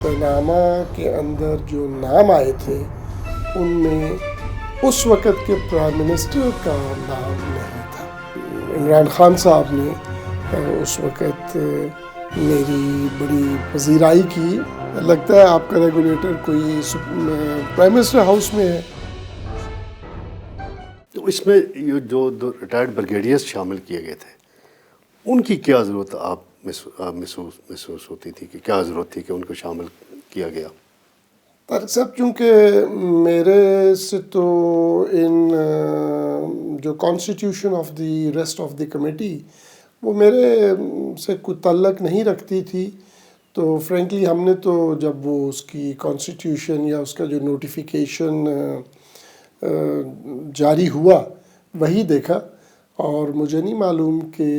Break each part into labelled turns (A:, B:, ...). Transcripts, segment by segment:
A: Panama کے اندر جو نام آئے تھے ان میں اس وقت کے پرائم منسٹر کا نام نہیں تھا۔ عمران خان صاحب نے اس وقت میری بڑی پذیرائی کی۔ لگتا ہے آپ کا ریگولیٹر کوئی پرائم منسٹر ہاؤس میں ہے۔
B: تو اس میں جو ریٹائرڈ بریگیڈیئرز شامل کیے گئے تھے ان کی کیا ضرورت آپ محسوس ہوتی تھی کہ کیا ضرورت تھی کہ ان کو شامل کیا گیا؟
A: طارق صاحب، چونکہ میرے سے تو ان جو constitution of the rest of the committee وہ میرے سے کوئی تعلق نہیں رکھتی تھی، تو فرینکلی ہم نے تو جب وہ اس کی کانسٹیٹیوشن یا اس کا جو نوٹیفیکیشن جاری ہوا وہی دیکھا، اور مجھے نہیں معلوم کہ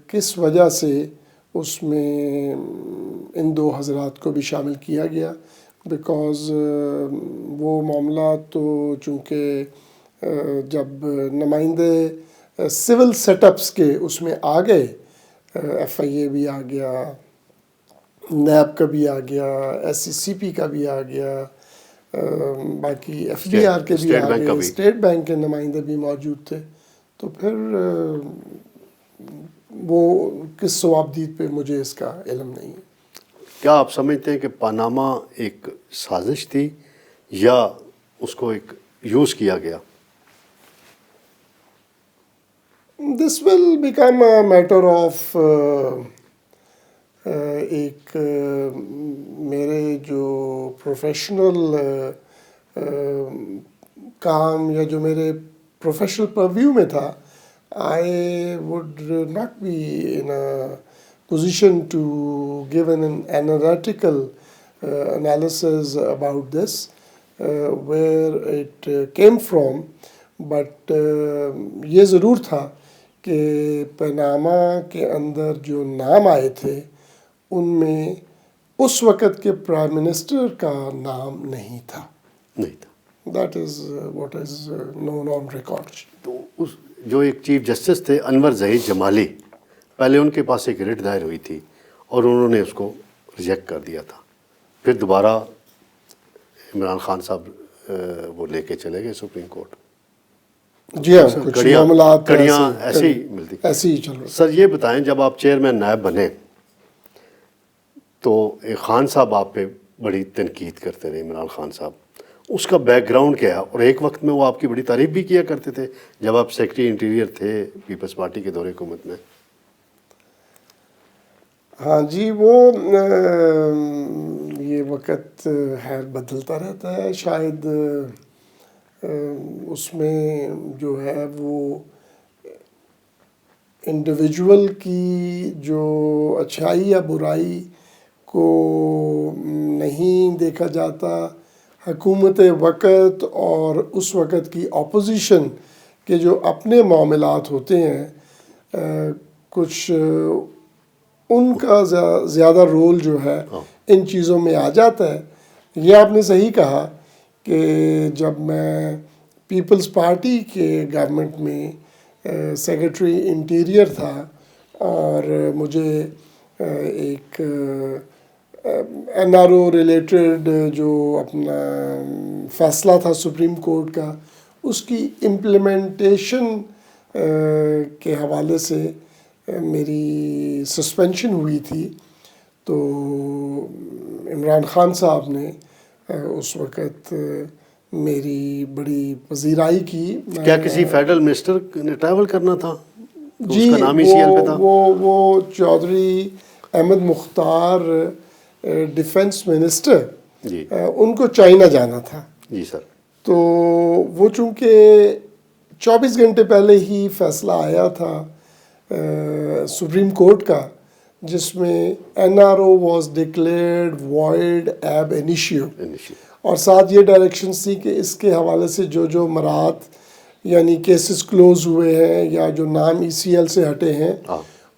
A: کس وجہ سے اس میں ان دو حضرات کو بھی شامل کیا گیا، بیکاز وہ معاملہ تو چونکہ جب نمائندے سول سیٹ اپس کے اس میں آ گئے، ایف آئی اے بھی آ گیا، نیب کا بھی آ گیا، ایس سی سی پی کا بھی آ گیا، باقی ایف بی آر کے بھی آ گئے، اسٹیٹ بینک کے نمائندے بھی موجود تھے، تو پھر وہ کس ثوابدید پہ مجھے اس کا علم نہیں ہے۔
B: کیا آپ سمجھتے ہیں کہ پاناما ایک سازش تھی یا اس کو ایک یوز کیا گیا؟
A: This will become a matter of ایک میرے جو پروفیشنل کام یا جو میرے پروفیشنل پرویو میں تھا، I would not be in a position to give an analytical analysis about this, where it came from, but یہ ضرور تھا کہ پاناما کے اندر جو نام آئے تھے ان میں اس وقت کے پرائم منسٹر کا نام نہیں تھا۔ That is what is known on record.
B: تو اس جو ایک چیف جسٹس تھے انور زہید جمالی، پہلے ان کے پاس ایک ریٹ دائر ہوئی تھی اور انہوں نے اس کو ریجیکٹ کر دیا تھا، پھر دوبارہ عمران خان صاحب وہ لے کے چلے گئے سپریم کورٹ۔
A: جی ہاں، کچھ معاملات
B: کڑیاں ایسے ہی ملتی۔
A: ایسے ہی چل رہا۔
B: سر یہ بتائیں، جب آپ چیئرمین نائب بنے تو خان صاحب آپ پہ بڑی تنقید کرتے رہے، عمران خان صاحب، اس کا بیک گراؤنڈ کیا ہے؟ اور ایک وقت میں وہ آپ کی بڑی تعریف بھی کیا کرتے تھے جب آپ سیکرٹری انٹیریئر تھے پیپلز پارٹی کے دور حکومت میں۔
A: ہاں جی، وہ یہ وقت خیر بدلتا رہتا ہے، شاید اس میں جو ہے وہ انڈیویجول کی جو اچھائی یا برائی کو نہیں دیکھا جاتا، حکومت وقت اور اس وقت کی اپوزیشن کے جو اپنے معاملات ہوتے ہیں، کچھ ان کا زیادہ رول جو ہے ان چیزوں میں آ جاتا ہے۔ یہ آپ نے صحیح کہا کہ جب میں پیپلز پارٹی کے گورنمنٹ میں سیکرٹری انٹیریئر تھا اور مجھے ایک این آر او ریلیٹڈ جو اپنا فیصلہ تھا سپریم کورٹ کا، اس کی امپلیمنٹیشن کے حوالے سے میری سسپینشن ہوئی تھی، تو عمران خان صاحب نے اس وقت میری بڑی پذیرائی کی۔
B: کیا کسی فیڈرل منسٹر نے ٹریول کرنا تھا؟
A: جی،
B: اس کا نام ہی سی ایل پہ تھا۔
A: وہ چودھری احمد مختار ڈیفنس منسٹر،
B: جی،
A: ان کو چائنا جانا تھا۔
B: جی سر۔
A: تو وہ چونکہ 24 گھنٹے پہلے ہی فیصلہ آیا تھا سپریم کورٹ کا، جس میں N R O was declared void ab initio, اور ساتھ یہ ڈائریکشنز تھی کہ اس کے حوالے سے جو مراعات یعنی کیسز کلوز ہوئے ہیں یا جو نام ای سی ایل سے ہٹے ہیں،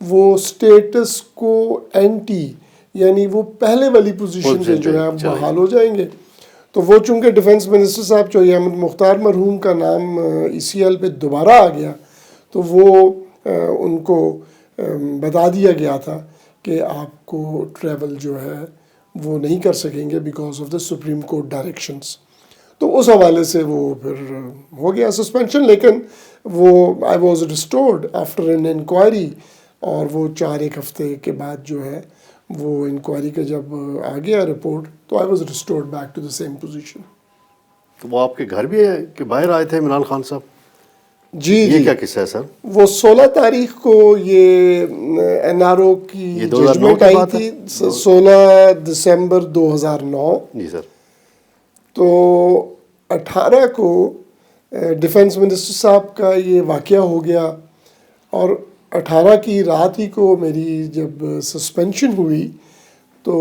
A: وہ اسٹیٹس کو اینٹی یعنی وہ پہلے والی پوزیشن پہ جو ہے بحال ہو جائیں گے۔ تو وہ چونکہ ڈیفنس منسٹر صاحب چودھری احمد مختار مرحوم کا نام ای سی ایل پہ دوبارہ آ گیا، تو وہ ان کو بتا دیا گیا تھا کہ آپ کو ٹریول جو ہے وہ نہیں کر سکیں گے because of the supreme court directions. تو اس حوالے سے وہ پھر ہو گیا سسپینشن. لیکن وہ I was restored after an enquiry, اور وہ 4 ہفتے کے بعد جو ہے وہ انکوائری کا جب آ گیا رپورٹ تو I was restored back to the same position.
B: تو وہ آپ کے گھر بھی ہے کہ باہر آئے تھے عمران خان صاحب؟
A: جی
B: یہ کیا قصہ ہے سر؟
A: وہ 16 تاریخ کو یہ این آر او کی
B: یہ 2009
A: ججمنٹ
B: کی
A: آئی
B: بات ہے؟
A: تھی, 16 دسمبر 2009.
B: جی سر.
A: تو 18 کو ڈیفنس منسٹر صاحب کا یہ واقعہ ہو گیا, اور 18 کی رات ہی کو میری جب سسپینشن ہوئی تو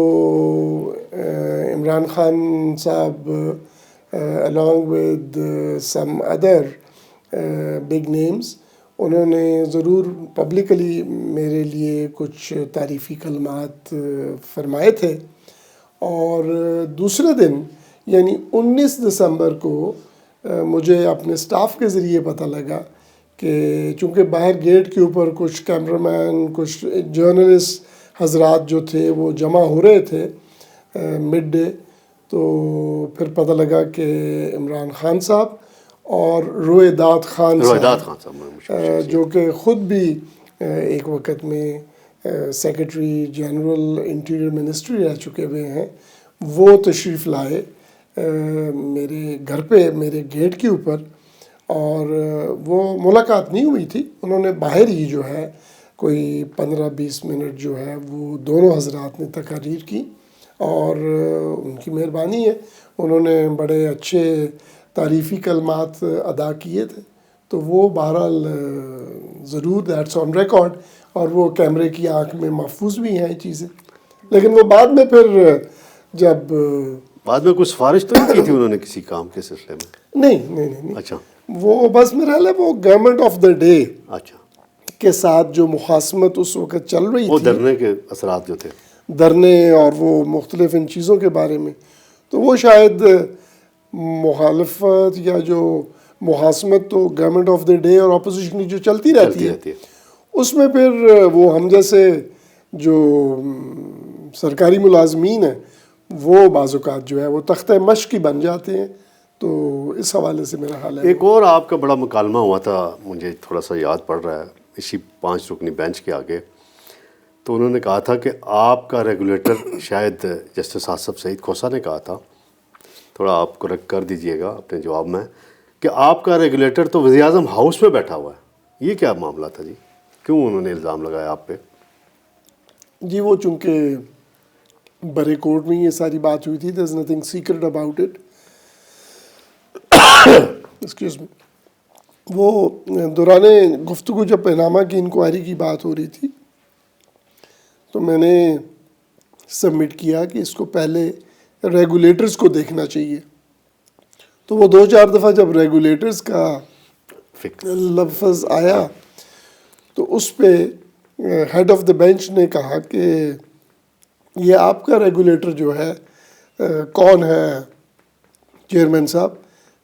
A: عمران خان صاحب along with some other big names, انہوں نے ضرور پبلکلی میرے لیے کچھ تعریفی کلمات فرمائے تھے. اور دوسرے دن یعنی 19 دسمبر کو مجھے اپنے سٹاف کے ذریعے پتہ لگا کہ چونکہ باہر گیٹ کے اوپر کچھ کیمرہ مین, کچھ جرنلسٹ حضرات جو تھے وہ جمع ہو رہے تھے مڈ ڈے, تو پھر پتہ لگا کہ عمران خان صاحب اور رویداد خان صاحب جو کہ خود بھی ایک وقت میں سیکرٹری جنرل انٹیریئر منسٹری رہ چکے ہوئے ہیں, وہ تشریف لائے میرے گھر پہ میرے گیٹ کے اوپر. اور وہ ملاقات نہیں ہوئی تھی, انہوں نے باہر ہی جو ہے کوئی 15-20 منٹ جو ہے وہ دونوں حضرات نے تقاریر کی, اور ان کی مہربانی ہے, انہوں نے بڑے اچھے تعریفی کلمات ادا کیے تھے. تو وہ بہرحال ضرور دیٹس آن ریکارڈ, اور وہ کیمرے کی آنکھ میں محفوظ بھی ہیں یہ چیزیں. لیکن وہ بعد میں پھر جب
B: بعد میں کوئی سفارش تو نہیں کی تھی انہوں نے کسی کام کے سلسلے میں؟
A: نہیں.
B: اچھا.
A: وہ بس میرا ہے وہ گورنمنٹ آف دا ڈے
B: اچھا
A: کے ساتھ جو مخاصمت اس وقت چل رہی
B: وہ
A: تھی,
B: دھرنے کے اثرات جو تھے,
A: دھرنے اور وہ مختلف ان چیزوں کے بارے میں, تو وہ شاید مخالفت یا جو مخاصمت تو گورنمنٹ آف دا ڈے اور اپوزیشن کی جو چلتی رہتی ہے, اس میں پھر وہ ہم جیسے جو سرکاری ملازمین ہیں وہ بعض اوقات جو ہے وہ تختہ مشق کی بن جاتے ہیں. تو اس حوالے سے میرا حال ہے.
B: ایک اور آپ کا بڑا مکالمہ ہوا تھا, مجھے تھوڑا سا یاد پڑ رہا ہے, اسی 5 رکنی بینچ کے آگے. تو انہوں نے کہا تھا کہ آپ کا ریگولیٹر, شاید جسٹس آصف سعید کھوسہ نے کہا تھا, تھوڑا آپ کریکٹ کر دیجئے گا اپنے جواب میں, کہ آپ کا ریگولیٹر تو وزیر اعظم ہاؤس میں بیٹھا ہوا ہے. یہ کیا معاملہ تھا جی؟ کیوں انہوں نے الزام لگایا آپ پہ؟
A: جی وہ چونکہ برے کورٹ میں یہ ساری بات ہوئی تھی, there is nothing secret about it. Excuse me. وہ دوران گفتگو جب پیناما کی انکوائری کی بات ہو رہی تھی تو میں نے سبمٹ کیا کہ اس کو پہلے ریگولیٹرز کو دیکھنا چاہیے. تو وہ 2-4 دفعہ جب ریگولیٹرز کا لفظ آیا تو اس پہ ہیڈ آف دا بینچ نے کہا کہ یہ آپ کا ریگولیٹر جو ہے کون ہے چیئرمین صاحب,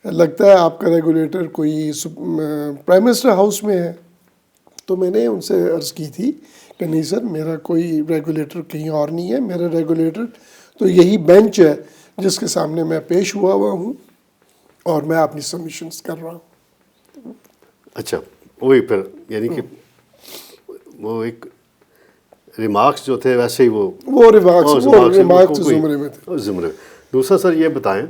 A: لگتا ہے آپ کا ریگولیٹر کوئی پرائم منسٹر ہاؤس میں ہے. تو میں نے ان سے عرض کی تھی کہ نہیں سر, میرا کوئی ریگولیٹر کہیں اور نہیں ہے, میرا ریگولیٹر تو یہی بینچ ہے جس کے سامنے میں پیش ہوا ہوں اور میں اپنی سبمیشنز کر رہا ہوں.
B: اچھا, وہی پھر یعنی کہ وہ ایک ریمارکس جو تھے ویسے ہی وہ
A: ریمارکس زمرے میں تھے.
B: دوسرا سر یہ بتائیں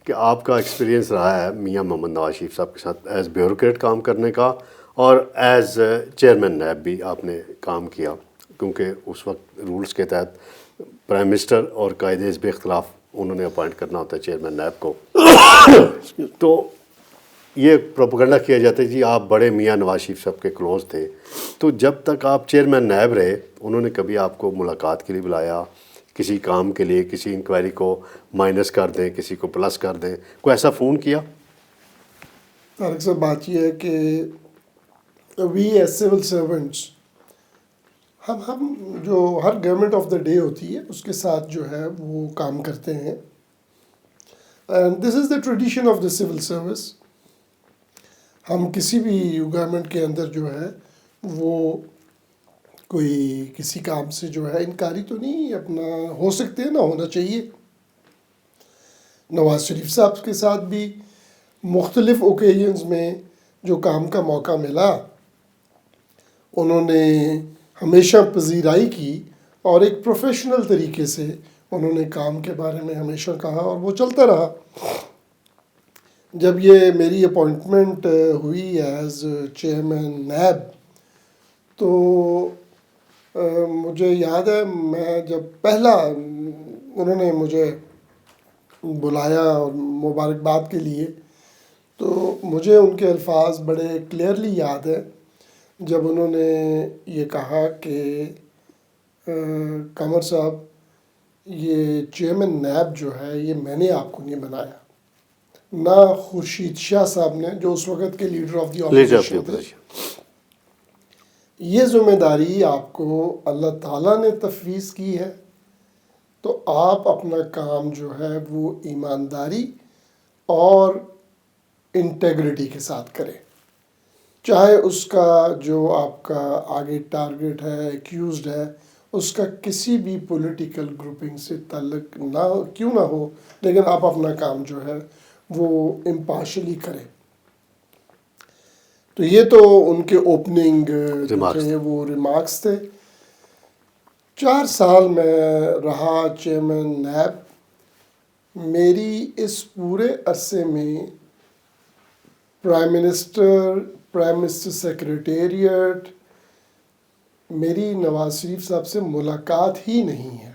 B: کہ آپ کا ایکسپیرینس رہا ہے میاں محمد نواز شریف صاحب کے ساتھ ایز بیوروکریٹ کام کرنے کا, اور ایز چیئرمین نیب بھی آپ نے کام کیا, کیونکہ اس وقت رولز کے تحت پرائم منسٹر اور قائد حزب اختلاف انہوں نے اپوائنٹ کرنا ہوتا ہے چیئرمین نیب کو. تو یہ پروپیگنڈا کیا جاتا ہے جی آپ بڑے میاں نواز شریف صاحب کے کلوز تھے, تو جب تک آپ چیئرمین نیب رہے انہوں نے کبھی آپ کو ملاقات کے لیے بلایا کسی کام کے لیے, کسی انکوائری کو مائنس کر دیں, کسی کو پلس کر دیں, کوئی ایسا فون کیا؟
A: طارق صاحب بات یہ ہے کہ وی ایز سول سرونٹس ہم جو ہر گورنمنٹ آف دا ڈے ہوتی ہے اس کے ساتھ جو ہے وہ کام کرتے ہیں, and this is the tradition of the civil service. ہم کسی بھی گورنمنٹ کے اندر جو ہے وہ کوئی کسی کام سے جو ہے انکاری تو نہیں اپنا ہو سکتے ہیں، نہ ہونا چاہیے. نواز شریف صاحب کے ساتھ بھی مختلف اوکیجنز میں جو کام کا موقع ملا انہوں نے ہمیشہ پذیرائی کی اور ایک پروفیشنل طریقے سے انہوں نے کام کے بارے میں ہمیشہ کہا اور وہ چلتا رہا. جب یہ میری اپوائنٹمنٹ ہوئی ایز چیئرمین نیب تو مجھے یاد ہے میں جب پہلا انہوں نے مجھے بلایا اور مبارکباد کے لیے تو مجھے ان کے الفاظ بڑے کلیئرلی یاد ہے جب انہوں نے یہ کہا کہ قمر صاحب یہ چیئرمین نیب جو ہے یہ میں نے آپ کو نہیں بنایا، نہ خورشید شاہ صاحب نے جو اس وقت کے لیڈر آف دی اپوزیشن تھے. یہ ذمہ داری آپ کو اللہ تعالیٰ نے تفویض کی ہے تو آپ اپنا کام جو ہے وہ ایمانداری اور انٹیگریٹی کے ساتھ کریں، چاہے اس کا جو آپ کا آگے ٹارگٹ ہے ایکیوزڈ ہے اس کا کسی بھی پولیٹیکل گروپنگ سے تعلق نہ کیوں نہ ہو، لیکن آپ اپنا کام جو ہے وہ امپارشلی کریں. تو یہ تو ان کے اوپننگ تھے وہ ریمارکس تھے. 4 سال میں رہا چیئرمین نیب. میری اس پورے عرصے میں پرائم منسٹر سیکریٹریٹ میری نواز شریف صاحب سے ملاقات ہی نہیں ہے.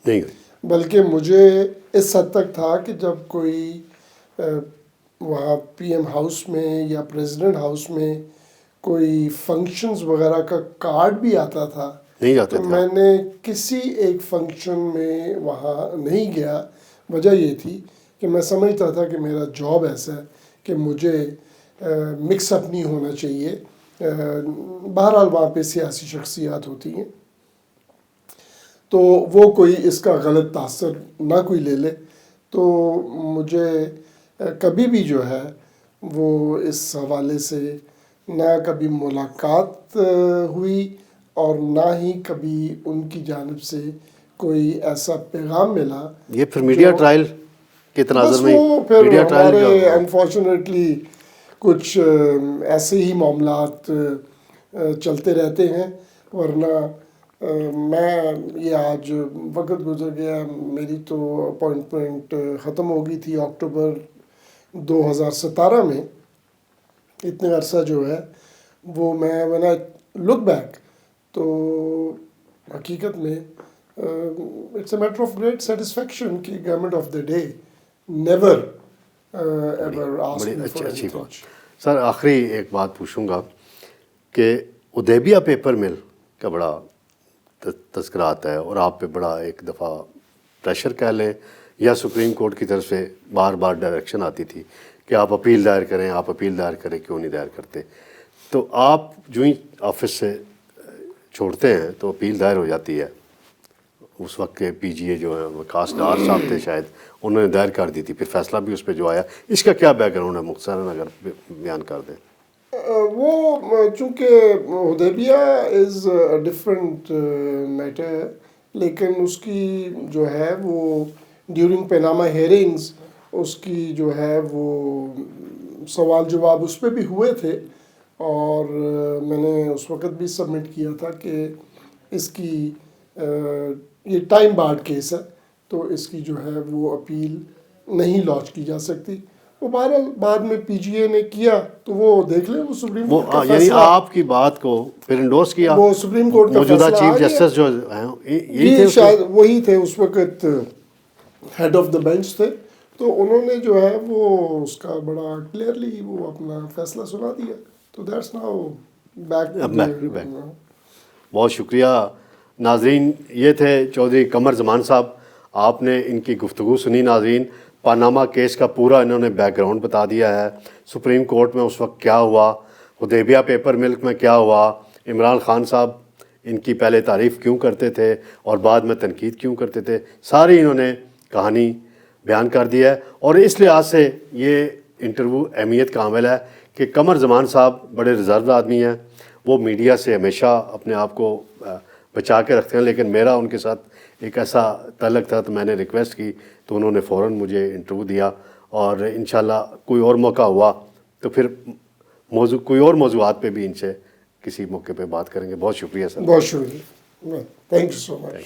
B: نہیں،
A: بلکہ مجھے اس حد تک تھا کہ جب کوئی وہاں پی ایم ہاؤس میں یا پریزیڈنٹ ہاؤس میں کوئی فنکشنز وغیرہ کا کارڈ بھی آتا تھا
B: نہیں جاتے
A: تو
B: تھے.
A: میں نے کسی ایک فنکشن میں وہاں نہیں گیا. وجہ یہ تھی کہ میں سمجھتا تھا کہ میرا جاب ایسا ہے کہ مجھے مکس اپ نہیں ہونا چاہیے. بہرحال وہاں پہ سیاسی شخصیات ہوتی ہیں تو وہ کوئی اس کا غلط تاثر نہ کوئی لے لے. تو مجھے کبھی بھی جو ہے وہ اس حوالے سے نہ کبھی ملاقات ہوئی اور نہ ہی کبھی ان کی جانب سے کوئی ایسا پیغام ملا.
B: یہ پھر میڈیا ٹرائل کے تناظر میں
A: وہ پھر
B: میڈیا ٹرائل
A: ہمارے انفارچونیٹلی کچھ ایسے ہی معاملات چلتے رہتے ہیں. ورنہ میں یہ آج وقت گزر گیا، میری تو اپوائنٹمنٹ ختم ہو گئی تھی اکتوبر 2017 میں. اتنے عرصہ جو ہے وہ میں نے لک بیک تو حقیقت میں it's a matter of great satisfaction کہ government of the day never ever
B: بڑی اچھی بات. سر آخری ایک بات پوچھوں گا کہ ادیبیہ پیپر مل کا بڑا تذکرہ آتا ہے اور آپ پہ بڑا ایک دفعہ پریشر کہہ لیں یا سپریم کورٹ کی طرف سے بار بار ڈائریکشن آتی تھی کہ آپ اپیل دائر کریں، آپ اپیل دائر کریں، کیوں نہیں دائر کرتے؟ تو آپ جو ہی آفس سے چھوڑتے ہیں تو اپیل دائر ہو جاتی ہے. اس وقت کے پی جی اے جو ہیں وقاص ڈار صاحب تھے شاید، انہوں نے دائر کر دی تھی، پھر فیصلہ بھی اس پہ جو آیا. اس کا کیا بیک گراؤنڈ ہے مختصراً اگر بیان کر دیں؟
A: وہ چونکہ حدیبیہ از ڈفرینٹ میٹر، لیکن اس کی جو ہے وہ ڈیورنگ پیناما ہیئرنگز اس کی جو ہے وہ سوال جواب اس پہ بھی ہوئے تھے اور میں نے اس وقت بھی سبمٹ کیا تھا کہ اس کی یہ ٹائم بارڈ کیس ہے تو اس کی جو ہے وہ اپیل نہیں لانچ کی جا سکتی. وہ بہرحال بعد میں پی جی اے نے کیا تو وہ دیکھ لیں، وہ سپریم کورٹ کا
B: یعنی
A: فیصلہ،
B: آپ کی بات کو پھر انڈورس کیا
A: وہ سپریم کورٹ کا
B: موجودہ
A: فیصلہ
B: چیف جسٹس جو ہیں یہی تھے،
A: شاید وہی تھے اس وقت ہیڈ آف دا بینچ تھے. تو انہوں نے جو ہے وہ اس کا بڑا کلیئرلی وہ اپنا فیصلہ سنا دیا. تو دیٹس ناؤ بیک.
B: بہت شکریہ. ناظرین، یہ تھے چودھری قمر زمان صاحب. آپ نے ان کی گفتگو سنی. ناظرین، پاناما کیس کا پورا انہوں نے بیک گراؤنڈ بتا دیا ہے. سپریم کورٹ میں اس وقت کیا ہوا، حدیبیہ پیپر ملک میں کیا ہوا، عمران خان صاحب ان کی پہلے تعریف کیوں کرتے تھے اور بعد میں تنقید کیوں کرتے تھے، ساری انہوں نے کہانی بیان کر دی ہے. اور اس لحاظ سے یہ انٹرویو اہمیت کا حامل ہے کہ قمر زمان صاحب بڑے ریزرو آدمی ہیں. وہ میڈیا سے ہمیشہ اپنے آپ کو بچا کے رکھتے ہیں، لیکن میرا ان کے ساتھ ایک ایسا تعلق تھا تو میں نے ریکویسٹ کی تو انہوں نے فوراً مجھے انٹرویو دیا، اور انشاءاللہ کوئی اور موقع ہوا تو پھر کوئی اور موضوعات پہ بھی ان سے کسی موقع پہ بات کریں گے. بہت شکریہ سر.
A: بہت شکریہ. Thank you so much.